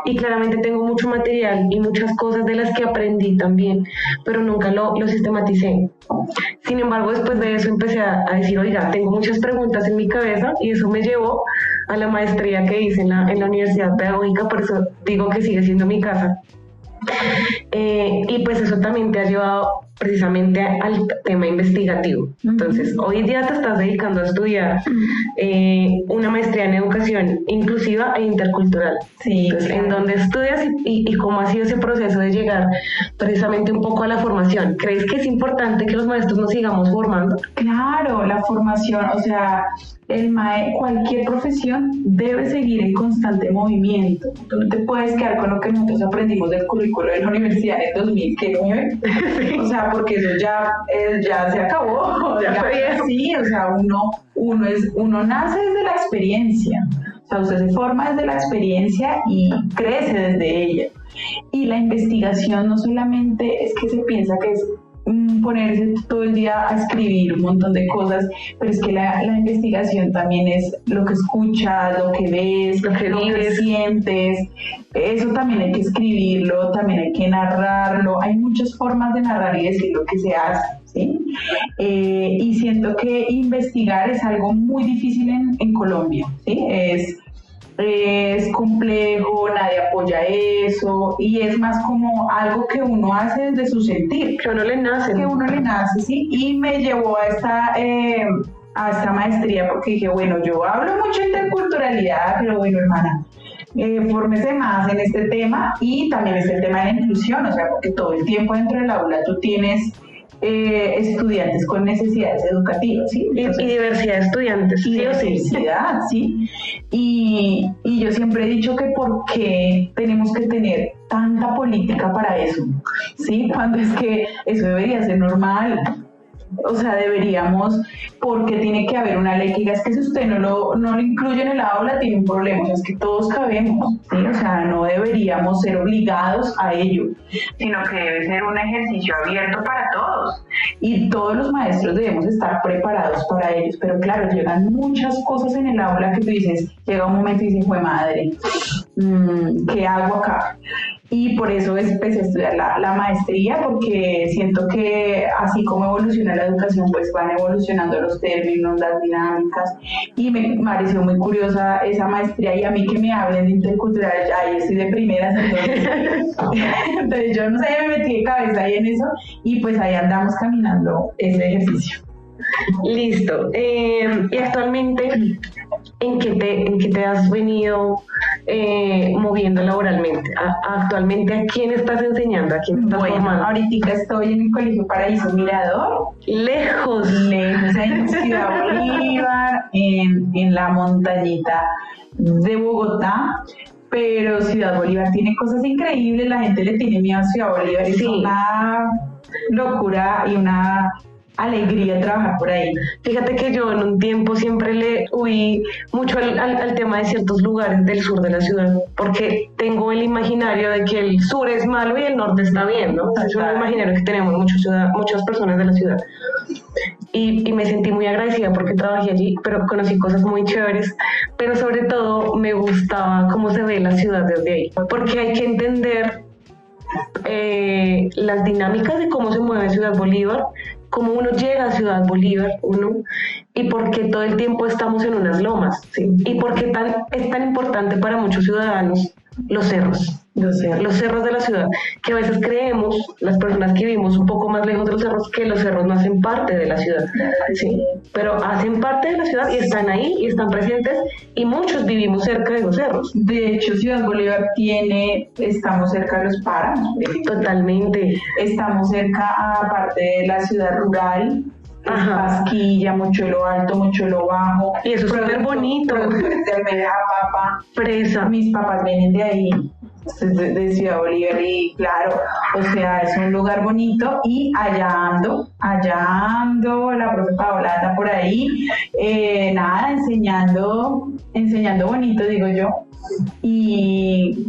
y claramente tengo mucho material y muchas cosas de las que aprendí también, pero nunca lo sistematicé. Sin embargo, después de eso empecé a decir, oiga, tengo muchas preguntas en mi cabeza, y eso me llevó a la maestría que hice en la Universidad Pedagógica, por eso digo que sigue siendo mi casa. Y pues eso también te ha llevado precisamente al tema investigativo. Entonces, hoy día te estás dedicando a estudiar una maestría en educación inclusiva e intercultural. Sí, entonces, claro. ¿En dónde estudias y cómo ha sido ese proceso de llegar precisamente un poco a la formación? ¿Crees que es importante que los maestros nos sigamos formando? Claro, la formación, o sea, cualquier profesión debe seguir en constante movimiento. Tú no te puedes quedar con lo que nosotros aprendimos del currículo de la universidad en 2009, o sea, porque eso ya se acabó. Ya fue viejo. Sí, o sea, uno nace desde la experiencia, o sea, usted se forma desde la experiencia y crece desde ella. Y la investigación no solamente es que se piensa que es ponerse todo el día a escribir un montón de cosas, pero es que la investigación también es lo que escuchas, lo que ves, lo que sientes. Eso también hay que escribirlo, también hay que narrarlo. Hay muchas formas de narrar y decir lo que se hace, ¿sí? Y siento que investigar es algo muy difícil en Colombia, ¿sí? Es complejo, nadie apoya eso, y es más como algo que uno hace desde su sentir. Que uno le nace. Que uno le nace, sí. Y me llevó a esta maestría porque dije, bueno, yo hablo mucho de interculturalidad, pero bueno, hermana, fórmese más en este tema, y también es el tema de la inclusión, o sea, porque todo el tiempo dentro del aula tú tienes estudiantes con necesidades educativas, ¿sí? Entonces, y diversidad de estudiantes, y diversidad, sí. Y yo siempre he dicho que por qué tenemos que tener tanta política para eso, ¿sí? Cuando es que eso debería ser normal. O sea, deberíamos, porque tiene que haber una ley que diga, es que si usted no lo incluye en el aula tiene un problema. O sea, es que todos cabemos, ¿sí? O sea, no deberíamos ser obligados a ello, sino que debe ser un ejercicio abierto para todos, y todos los maestros debemos estar preparados para ellos. Pero claro, llegan muchas cosas en el aula que tú dices, llega un momento y dices, ¡jue madre! ¿Qué hago acá? Y por eso empecé a estudiar la maestría, porque siento que así como evoluciona la educación, pues van evolucionando los términos, las dinámicas, y me pareció muy curiosa esa maestría. Y a mí que me hablen de intercultural, ahí estoy de primeras, entonces yo no sé, me metí de cabeza ahí en eso, y pues ahí andamos caminando ese ejercicio. Listo. Y actualmente, ¿en qué te has venido moviendo laboralmente? Actualmente, ¿a quién estás enseñando? ¿A quién estás formando? Ahorita estoy en el Colegio Paraíso Mirador. Lejos, en Ciudad Bolívar, en la montañita de Bogotá. Pero Ciudad Bolívar tiene cosas increíbles, la gente le tiene miedo a Ciudad Bolívar, sí. Es una locura y una alegría trabajar por ahí. Fíjate que yo en un tiempo siempre le huí mucho al tema de ciertos lugares del sur de la ciudad, porque tengo el imaginario de que el sur es malo y el norte está bien, ¿no? Es un imaginario que tenemos muchas personas de la ciudad. y me sentí muy agradecida porque trabajé allí, pero conocí cosas muy chéveres, pero sobre todo me gustaba cómo se ve la ciudad desde ahí, porque hay que entender las dinámicas de cómo se mueve Ciudad Bolívar, cómo uno llega a Ciudad Bolívar, y por qué todo el tiempo estamos en unas lomas, ¿sí? Y por qué es tan importante para muchos ciudadanos los cerros de la ciudad, que a veces creemos, las personas que vivimos un poco más lejos de los cerros, que los cerros no hacen parte de la ciudad, ¿sí? Pero hacen parte de la ciudad y están ahí y están presentes, y muchos vivimos cerca de los cerros. De hecho, Ciudad Bolívar estamos cerca de los páramos. Totalmente. Estamos cerca, aparte de la ciudad rural, Pasquilla, Mochuelo Alto, Mochuelo Bajo. Y eso es súper bonito. Productores de almeja, papa, fresa. Mis papás vienen de ahí, de Ciudad Bolívar, y claro, o sea, es un lugar bonito, y allá ando, la profe Paola anda por ahí, enseñando bonito, digo yo. Y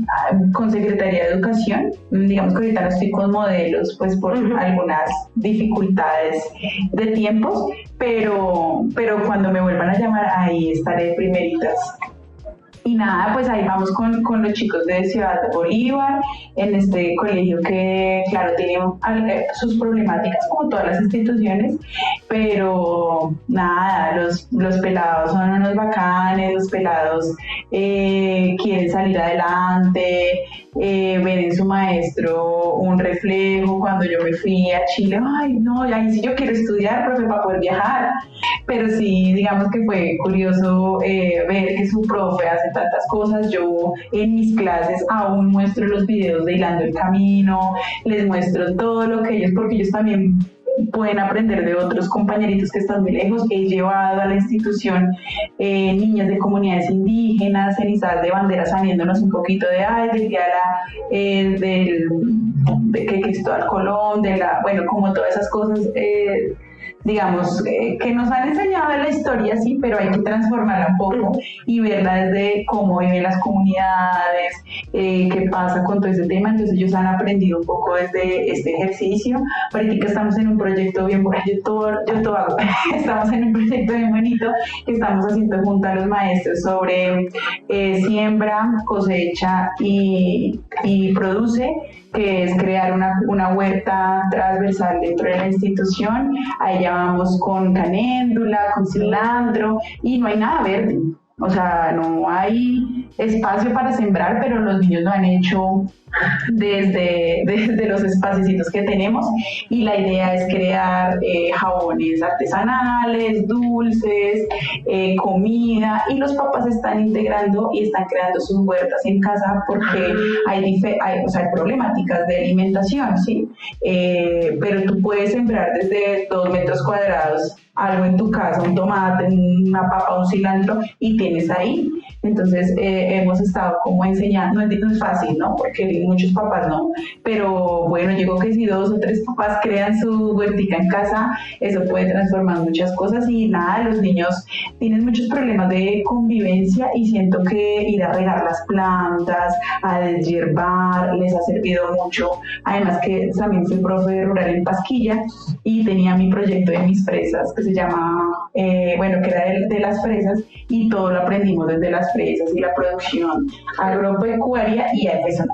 con Secretaría de Educación, digamos que ahorita no estoy con modelos, pues por algunas dificultades de tiempos, pero cuando me vuelvan a llamar, ahí estaré primeritas. Y nada, pues ahí vamos con los chicos de Ciudad Bolívar, en este colegio que, claro, tiene sus problemáticas como todas las instituciones, pero nada, los pelados son unos bacanes, los pelados quieren salir adelante, ven en su maestro un reflejo. Cuando yo me fui a Chile, ahí sí yo quiero estudiar, profe, para poder viajar, pero sí, digamos que fue curioso ver que su profe hace tantas cosas. Yo en mis clases aún muestro los videos de Hilando el Camino, les muestro todo lo que ellos, porque ellos también pueden aprender de otros compañeritos que están muy lejos. He llevado a la institución niñas de comunidades indígenas, en izadas de bandera, sabiéndonos un poquito del día de Cristóbal Colón, como todas esas cosas, digamos, que nos han enseñado de la historia, sí, pero hay que transformarla un poco y verla desde cómo viven las comunidades, qué pasa con todo ese tema. Entonces ellos han aprendido un poco desde este ejercicio. Ahorita estamos en un proyecto bien bonito, yo todo hago. Estamos en un proyecto bien bonito que estamos haciendo junto a los maestros sobre siembra, cosecha y produce, que es crear una huerta transversal dentro de la institución. Ahí ya vamos con canéndula, con cilantro, y no hay nada verde. O sea, no hay espacio para sembrar, pero los niños lo han hecho desde los espacios que tenemos, y la idea es crear jabones artesanales, dulces, comida, y los papás están integrando y están creando sus huertas en casa porque hay problemáticas de alimentación, ¿sí? Pero tú puedes sembrar desde 2 metros cuadrados algo en tu casa, un tomate, una papa, un cilantro, y tienes ahí. Entonces hemos estado como enseñando, no es fácil, ¿no? Porque muchos papás no, pero bueno, yo digo que si 2 o 3 papás crean su huertica en casa, eso puede transformar muchas cosas. Y nada, los niños tienen muchos problemas de convivencia, y siento que ir a regar las plantas, a deshiervar, les ha servido mucho. Además que también fui profe rural en Pasquilla y tenía mi proyecto de mis fresas, que se llama, que era de las fresas, y todo lo aprendimos desde las fresas y la producción agropecuaria, y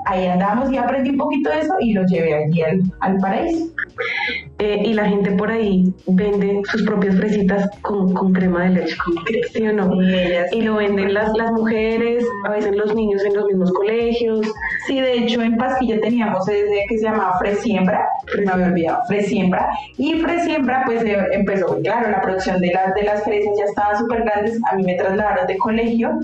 ahí andamos, y aprendí un poquito de eso y lo llevé allí al paraíso. Y la gente por ahí vende sus propias fresitas con crema de leche, ¿sí o no? Y lo venden las mujeres, a veces los niños en los mismos colegios. Sí, de hecho en Pasquilla teníamos ese que se llamaba Fresiembra, me había olvidado, Fresiembra, y Fresiembra pues empezó, claro, la producción de las fresas ya estaban súper grandes. A mí me trasladaron de colegio,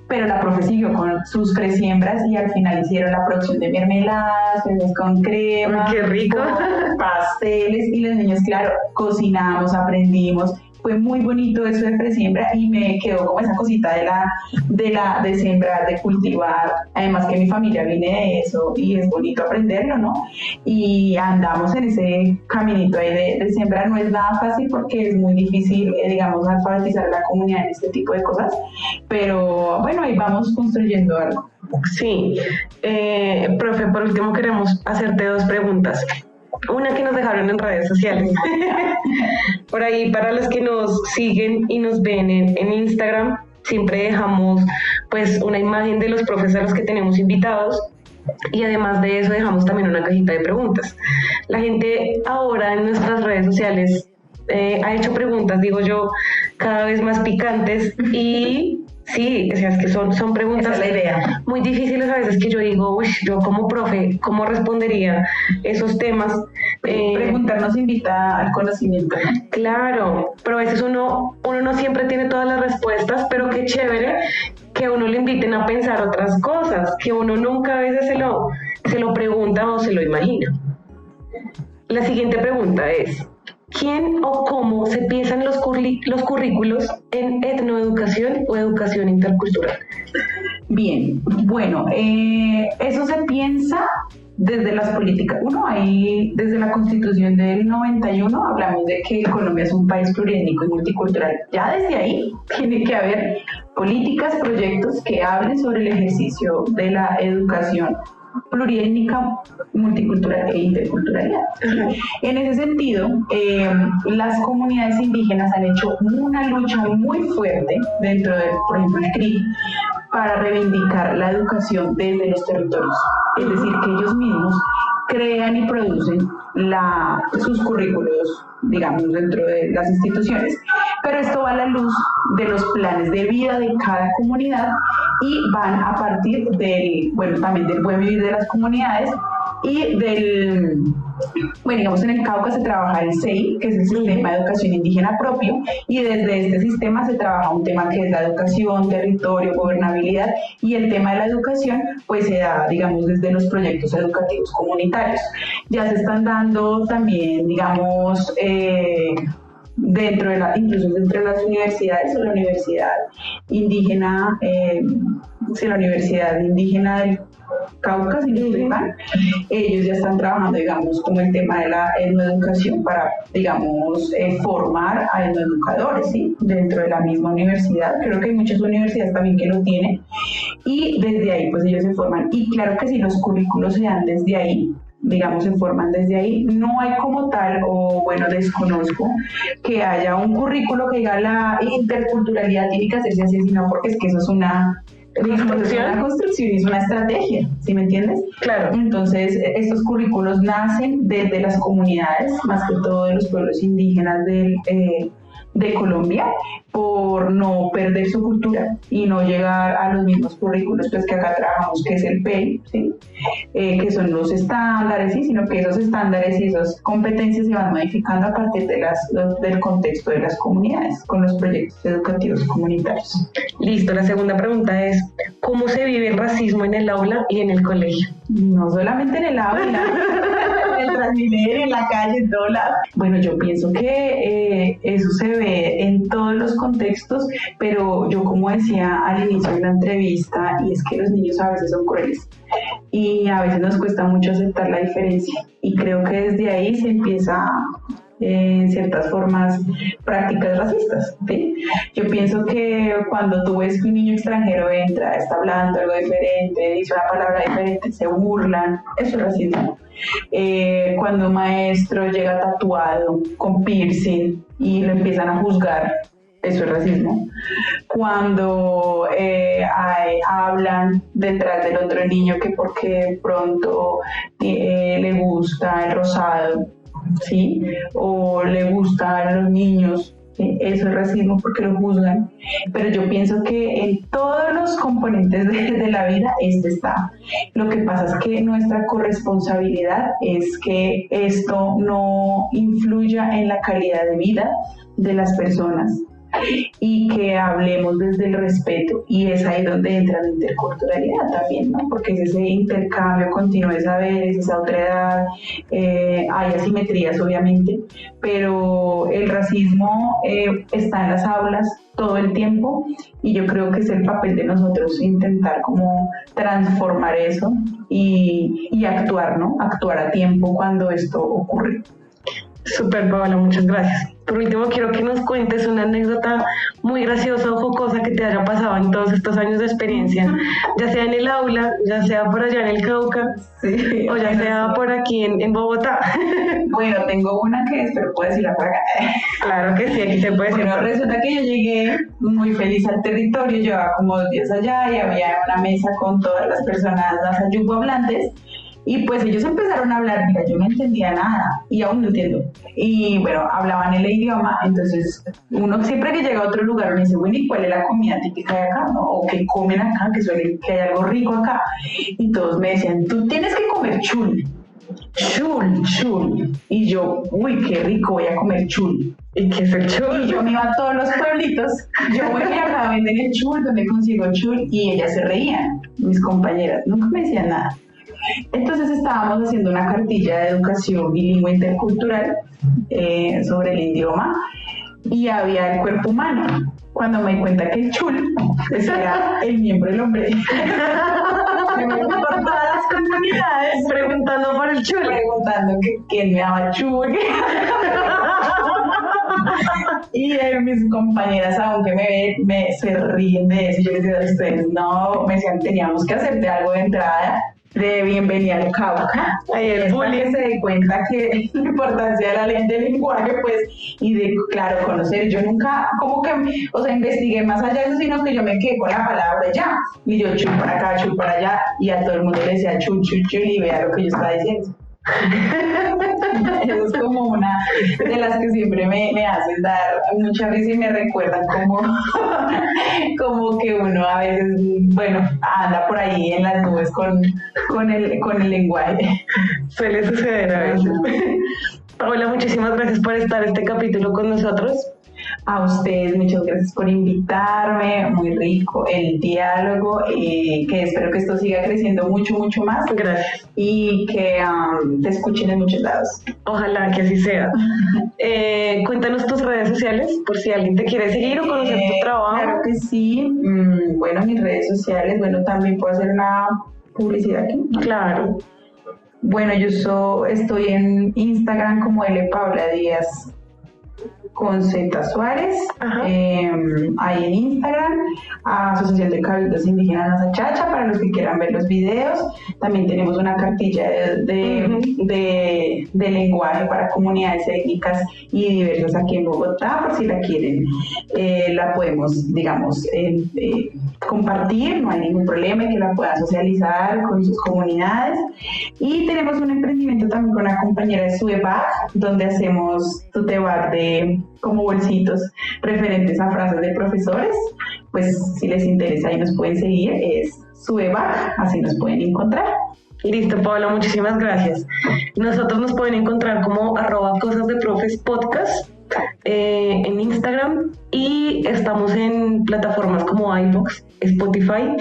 pero la profe siguió con sus Fresiembras, y al final hicieron la producción de mermeladas, fresas con crema. ¡Qué rico! Pasteles, y los niños, claro, cocinamos, aprendimos. Fue muy bonito eso de Fresiembra, y me quedó como esa cosita de sembrar, de cultivar. Además que mi familia viene de eso, y es bonito aprenderlo, ¿no? Y andamos en ese caminito ahí de sembrar. No es nada fácil porque es muy difícil, digamos, alfabetizar a la comunidad en este tipo de cosas, pero bueno, ahí vamos construyendo algo. Sí. Profe, por último queremos hacerte 2 preguntas. una que nos dejaron en redes sociales. Por ahí, para los que nos siguen y nos ven en Instagram, siempre dejamos pues una imagen de los profesores que tenemos invitados, y además de eso dejamos también una cajita de preguntas. La gente ahora en nuestras redes sociales ha hecho preguntas, digo yo, cada vez más picantes, y sí, o sea, es que son preguntas, esa es la idea, muy difíciles a veces, que yo digo, uy, yo como profe, ¿cómo respondería esos temas? Preguntar nos invita al conocimiento. Claro, pero a veces uno no siempre tiene todas las respuestas, pero qué chévere que a uno le inviten a pensar otras cosas, que uno nunca a veces se lo pregunta o se lo imagina. La siguiente pregunta es: ¿quién o cómo se piensan los currículos en etnoeducación o educación intercultural? Bien, bueno, eso se piensa desde las políticas. Desde la Constitución del 91 hablamos de que Colombia es un país pluriétnico y multicultural. Ya desde ahí tiene que haber políticas, proyectos que hablen sobre el ejercicio de la educación pluriétnica, multicultural e interculturalidad. En ese sentido, las comunidades indígenas han hecho una lucha muy fuerte dentro de, por ejemplo, el CRI, para reivindicar la educación desde los territorios. Es decir, que ellos mismos crean y producen sus currículos, digamos, dentro de las instituciones. Pero esto va a la luz de los planes de vida de cada comunidad y van a partir también del buen vivir de las comunidades y digamos, en el Cauca se trabaja el SEI, que es el Sistema de Educación Indígena Propio, y desde este sistema se trabaja un tema que es la educación, territorio, gobernabilidad, y el tema de la educación pues se da, digamos, desde los proyectos educativos comunitarios. Ya se están dando también, digamos, incluso dentro de las universidades, o la universidad indígena, la Universidad Indígena del Cauca, si no estoy mal, ellos ya están trabajando, digamos, con el tema de la etnoeducación para, digamos, formar a etnoeducadores, ¿sí? Dentro de la misma universidad. Creo que hay muchas universidades también que lo tienen, y desde ahí pues ellos se forman. Y claro que si los currículos se dan desde ahí, digamos, se forman desde ahí. No hay como tal, desconozco que haya un currículo que diga la interculturalidad tiene que hacerse así, sino porque es que eso es una construcción y es una estrategia, ¿sí me entiendes? Claro. Entonces, estos currículos nacen desde las comunidades, más que todo de los pueblos indígenas de Colombia, por no perder su cultura y no llegar a los mismos currículos pues que acá trabajamos, que es el PEI, ¿sí? Que son los estándares, ¿sí? Sino que esos estándares y esas competencias se van modificando a partir del contexto de las comunidades, con los proyectos educativos comunitarios. Listo, la segunda pregunta es: ¿cómo se vive el racismo en el aula y en el colegio? No solamente en el aula, en el Transmilenio, en la calle, en todo lado. Bueno, yo pienso que eso se ve en todos los contextos, pero yo, como decía al inicio de la entrevista, y es que los niños a veces son crueles y a veces nos cuesta mucho aceptar la diferencia, y creo que desde ahí se empieza en ciertas formas prácticas racistas, ¿sí? Yo pienso que cuando tú ves que un niño extranjero entra, está hablando algo diferente, dice una palabra diferente, se burlan, eso es racismo. Cuando un maestro llega tatuado, con piercing, y lo empiezan a juzgar, eso es racismo. Cuando hablan detrás del otro niño que porque pronto le gusta el rosado, ¿sí? O le gustan los niños, ¿sí? Eso es racismo porque lo juzgan. Pero yo pienso que en todos los componentes de la vida está. Lo que pasa es que nuestra corresponsabilidad es que esto no influya en la calidad de vida de las personas, y que hablemos desde el respeto, y es ahí donde entra la interculturalidad también, ¿no? Porque es ese intercambio continuo de saberes, esa otra edad, hay asimetrías obviamente, pero el racismo está en las aulas todo el tiempo, y yo creo que es el papel de nosotros intentar como transformar eso y actuar, ¿no? Actuar a tiempo cuando esto ocurre. Súper, Paola, muchas gracias. Por último, quiero que nos cuentes una anécdota muy graciosa o jocosa que te haya pasado en todos estos años de experiencia, ya sea en el aula, ya sea por allá en el Cauca, Sí, o ya sea por aquí en Bogotá. Bueno, tengo una que espero puedo decirla por acá. Claro que sí, aquí se puede decir. Bueno, resulta que yo llegué muy feliz al territorio, llevaba como 2 días allá y había una mesa con todas las personas nasayupo hablantes. Y pues ellos empezaron a hablar, mira, yo no entendía nada y aún no entiendo. Y bueno, hablaban el idioma, entonces uno siempre que llega a otro lugar uno dice, bueno, ¿y cuál es la comida típica de acá? ¿No? O qué comen acá, que hay algo rico acá. Y todos me decían, tú tienes que comer chul. Chul. Y yo, uy, qué rico, voy a comer chul. ¿Y qué es el chul? Y yo me iba a todos los pueblitos, yo voy a acá a vender el chul, donde consigo chul, y ellas se reían, mis compañeras, nunca me decían nada. Entonces estábamos haciendo una cartilla de educación bilingüe intercultural sobre el idioma y había el cuerpo humano. Cuando me di cuenta que el chul era el miembro del hombre. Me voy por todas las comunidades Preguntando por el chul. preguntando que quién me daba chul. Y mis compañeras, aunque se ríen de eso, yo les decía a ustedes, no, me decían, teníamos que hacerte algo de entrada, de bienvenida al Cauca. Ahí el Es para bullying. que se dé cuenta que la importancia de la ley del lenguaje, pues, y de, claro, conocer. Yo nunca, como que, o sea, investigué más allá de eso, sino que yo me quedé con la palabra ya. Y yo chul para acá, chul para allá, y a todo el mundo le decía chul, y vea lo que yo estaba diciendo. Eso es como una de las que siempre me hacen dar mucha risa y me recuerdan como que uno a veces, bueno, anda por ahí en las nubes con el lenguaje. Suele suceder a veces. Paola, muchísimas gracias por estar este capítulo con nosotros. A ustedes, muchas gracias por invitarme, muy rico el diálogo, que espero que esto siga creciendo mucho más. Gracias. Y que te escuchen en muchos lados. Ojalá que así sea. Cuéntanos tus redes sociales por si alguien te quiere seguir o conocer tu trabajo. Claro que sí. Bueno, mis redes sociales, bueno, también puedo hacer una publicidad aquí. Claro. Bueno, yo estoy en Instagram como L. Paula Díaz con Z Suárez, ahí en Instagram, Asociación de Cabildos Indígenas Nasachacha, para los que quieran ver los videos. También tenemos una cartilla de lenguaje para comunidades étnicas y diversas aquí en Bogotá, por si la quieren, la podemos, digamos, compartir, no hay ningún problema, y que la puedan socializar con sus comunidades. Y tenemos un emprendimiento también con una compañera de Suebag, donde hacemos tote bag de como bolsitos referentes a frases de profesores. Pues si les interesa ahí nos pueden seguir, es Suebag, así nos pueden encontrar. Listo, Paola, muchísimas gracias. Nosotros nos pueden encontrar como @cosasdeprofespodcast en Instagram, y estamos en plataformas como iVoox, Spotify,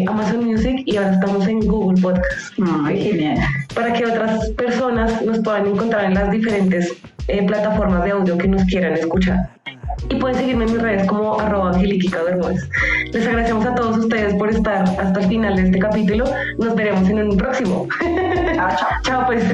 Amazon Music, y ahora estamos en Google Podcast. Ay, genial. Para que otras personas nos puedan encontrar en las diferentes plataformas de audio que nos quieran escuchar. Y pueden seguirme en mis redes como @Angeliquita Bermúdez. Les agradecemos a todos ustedes por estar hasta el final de este capítulo. Nos veremos en un próximo. Chao, chao. Chao, pues.